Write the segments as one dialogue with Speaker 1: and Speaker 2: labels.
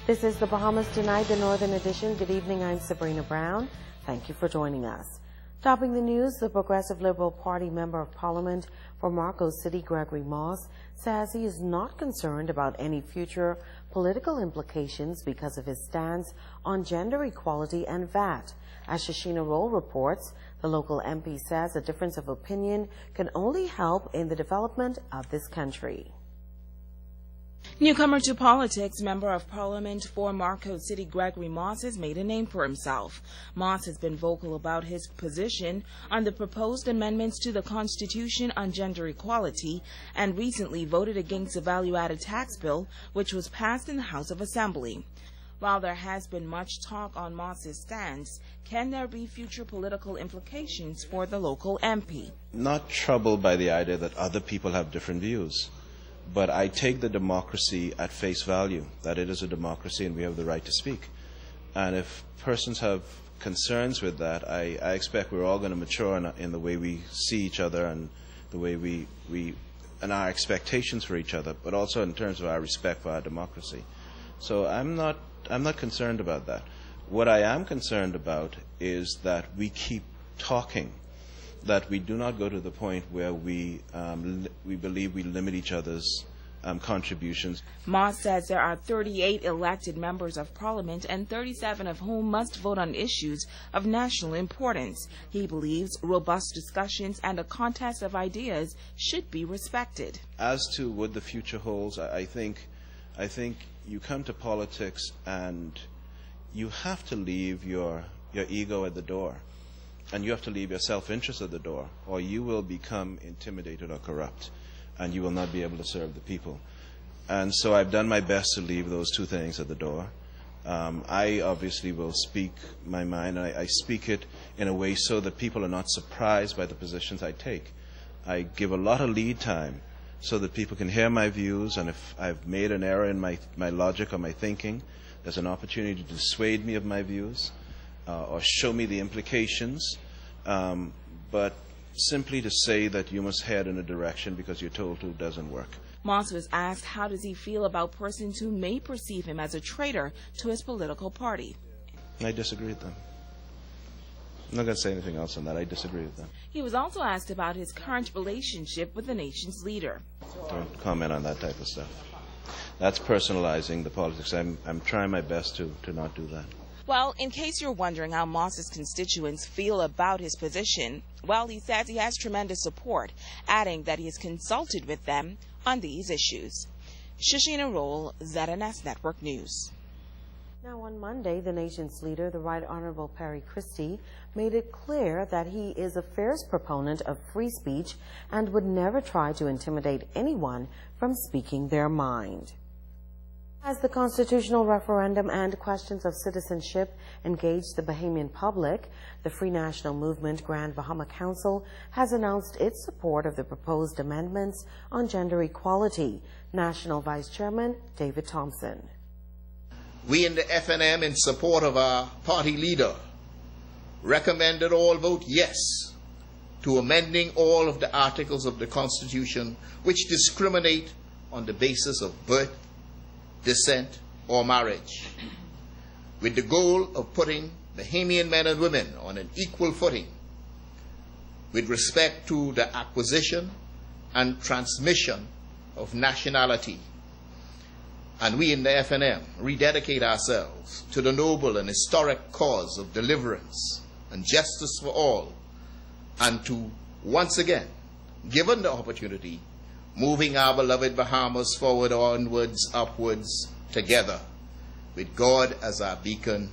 Speaker 1: This is the Bahamas Tonight, the Northern Edition. Good evening, I'm Sabrina Brown. Thank you for joining us. Topping the news, the Progressive Liberal Party Member of Parliament for Marcos City, Gregory Moss, says he is not concerned about any future political implications because of his stance on gender equality and VAT. As Shashina Roll reports, the local MP says a difference of opinion can only help in the development of this country.
Speaker 2: Newcomer to politics, Member of Parliament for Marcos City Gregory Moss has made a name for himself. Moss has been vocal about his position on the proposed amendments to the Constitution on gender equality and recently voted against the value-added tax bill, which was passed in the House of Assembly. While there has been much talk on Moss's stance, can there be future political implications for the local MP?
Speaker 3: Not troubled by the idea that other people have different views. But I take the democracy at face value, that it is a democracy and we have the right to speak. And if persons have concerns with that, I expect we're all going to mature in the way we see each other and the way we and our expectations for each other, but also in terms of our respect for our democracy. So I'm not concerned about that. What I am concerned about is that we keep talking, that we do not go to the point where we believe we limit each other's contributions.
Speaker 2: Moss says there are 38 elected members of Parliament and 37 of whom must vote on issues of national importance. He believes robust discussions and a contest of ideas should be respected.
Speaker 3: As to what the future holds, I think you come to politics and you have to leave your ego at the door. And you have to leave your self-interest at the door, or you will become intimidated or corrupt, and you will not be able to serve the people. And so I've done my best to leave those two things at the door. I obviously will speak my mind, and I speak it in a way so that people are not surprised by the positions I take. I give a lot of lead time so that people can hear my views, and if I've made an error in my logic or my thinking, there's an opportunity to dissuade me of my views. Or show me the implications, but simply to say that you must head in a direction because you're told to doesn't work.
Speaker 2: Moss was asked how does he feel about persons who may perceive him as a traitor to his political party.
Speaker 3: I disagree with them. I'm not going to say anything else on that. I disagree with them.
Speaker 2: He was also asked about his current relationship with the nation's leader.
Speaker 3: Don't comment on that type of stuff. That's personalizing the politics. I'm trying my best to not do that.
Speaker 2: Well, in case you're wondering how Moss's constituents feel about his position, well, he says he has tremendous support, adding that he has consulted with them on these issues. Shashina Roll, ZNS Network News.
Speaker 1: Now, on Monday, the nation's leader, the Right Honorable Perry Christie, made it clear that he is a fierce proponent of free speech and would never try to intimidate anyone from speaking their mind. As the constitutional referendum and questions of citizenship engage the Bahamian public, the Free National Movement Grand Bahama Council has announced its support of the proposed amendments on gender equality. National Vice Chairman David Thompson.
Speaker 4: We in the FNM, in support of our party leader, recommend that all vote yes to amending all of the articles of the Constitution which discriminate on the basis of birth, descent, or marriage, with the goal of putting Bahamian men and women on an equal footing with respect to the acquisition and transmission of nationality. And we in the FNM rededicate ourselves to the noble and historic cause of deliverance and justice for all, and to, once again, given the opportunity, moving our beloved Bahamas forward, onwards, upwards, together, with God as our beacon,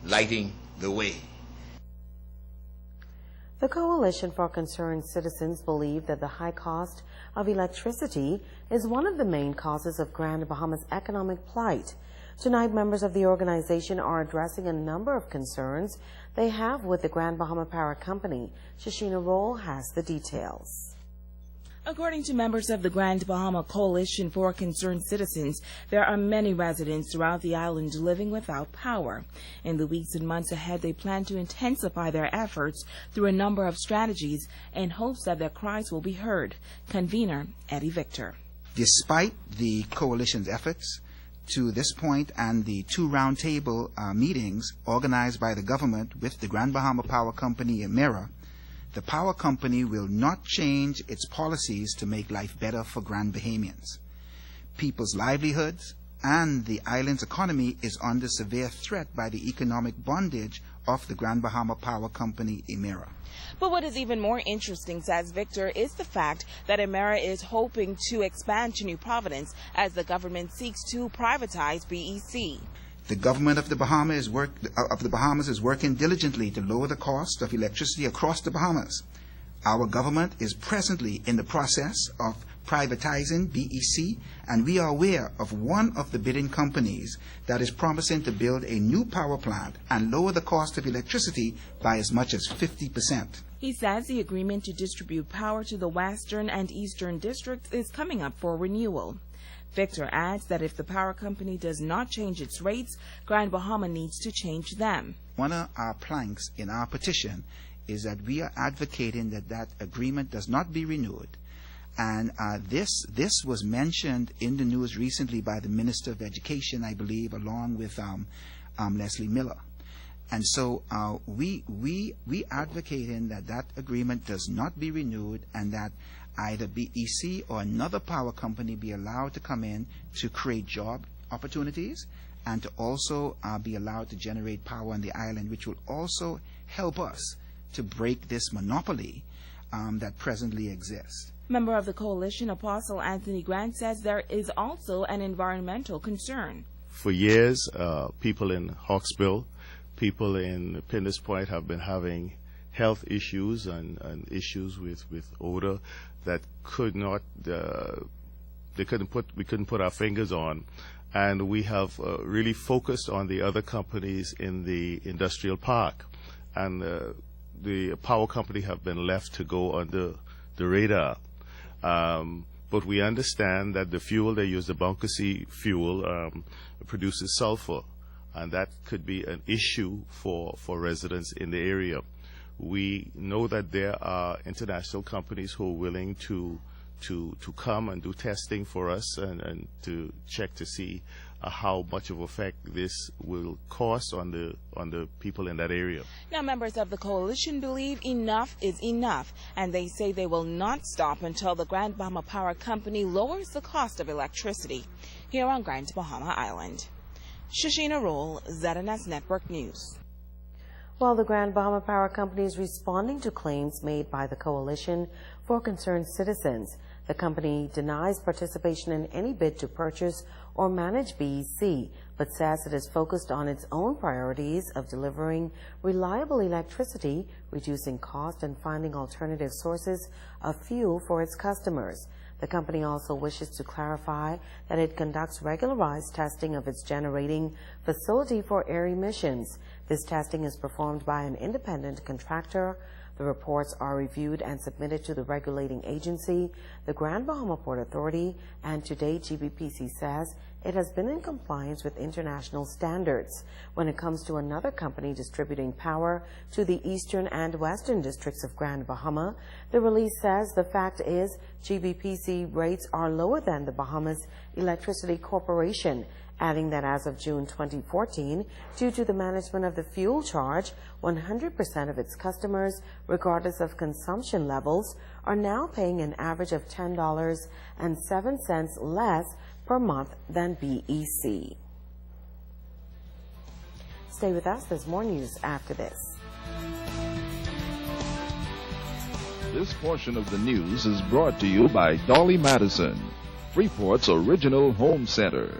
Speaker 4: lighting the way.
Speaker 1: The Coalition for Concerned Citizens believe that the high cost of electricity is one of the main causes of Grand Bahama's economic plight. Tonight, members of the organization are addressing a number of concerns they have with the Grand Bahama Power Company. Shashina Roll has the details.
Speaker 2: According to members of the Grand Bahama Coalition for Concerned Citizens, there are many residents throughout the island living without power. In the weeks and months ahead, they plan to intensify their efforts through a number of strategies in hopes that their cries will be heard. Convener Eddie Victor.
Speaker 5: Despite the coalition's efforts to this point and the 2 roundtable meetings organized by the government with the Grand Bahama Power Company, Emera, the power company will not change its policies to make life better for Grand Bahamians. People's livelihoods and the island's economy is under severe threat by the economic bondage of the Grand Bahama Power Company, Emera.
Speaker 2: But what is even more interesting, says Victor, is the fact that Emera is hoping to expand to New Providence as the government seeks to privatize BEC.
Speaker 5: The government of the Bahamas is working diligently to lower the cost of electricity across the Bahamas. Our government is presently in the process of privatizing BEC, and we are aware of one of the bidding companies that is promising to build a new power plant and lower the cost of electricity by as much as 50%.
Speaker 2: He says the agreement to distribute power to the western and eastern districts is coming up for renewal. Victor adds that if the power company does not change its rates, Grand Bahama needs to change them.
Speaker 5: One of our planks in our petition is that we are advocating that that agreement does not be renewed. And this was mentioned in the news recently by the Minister of Education, I believe, along with Leslie Miller. And so we advocating that that agreement does not be renewed and that either BEC or another power company be allowed to come in to create job opportunities and to also be allowed to generate power on the island, which will also help us to break this monopoly that presently exists.
Speaker 2: Member of the coalition, Apostle Anthony Grant, says there is also an environmental concern.
Speaker 6: For years, people in Hawksbill, people in Pinders Point have been having health issues and issues with odor that we couldn't put our fingers on, and we have really focused on the other companies in the industrial park, and the power company have been left to go under the radar. But we understand that the fuel they use, the bunker C fuel, produces sulfur, and that could be an issue for residents in the area. We know that there are international companies who are willing to come and do testing for us and to check to see how much of effect this will cause on the people in that area.
Speaker 2: Now, members of the coalition believe enough is enough, and they say they will not stop until the Grand Bahama Power Company lowers the cost of electricity here on Grand Bahama Island. Shashina Roll, ZNS Network News.
Speaker 1: While the Grand Bahama Power Company is responding to claims made by the coalition for concerned citizens, the company denies participation in any bid to purchase or manage BEC, but says it is focused on its own priorities of delivering reliable electricity, reducing cost, and finding alternative sources of fuel for its customers. The company also wishes to clarify that it conducts regularized testing of its generating facility for air emissions. This testing is performed by an independent contractor. The reports are reviewed and submitted to the regulating agency, the Grand Bahama Port Authority, and to date GBPC says it has been in compliance with international standards. When it comes to another company distributing power to the eastern and western districts of Grand Bahama, the release says the fact is GBPC rates are lower than the Bahamas Electricity Corporation, adding that as of June 2014, due to the management of the fuel charge, 100% of its customers, regardless of consumption levels, are now paying an average of $10.07 less per month than BEC. Stay with us. There's more news after this.
Speaker 7: This portion of the news is brought to you by Dolly Madison, Freeport's original home center.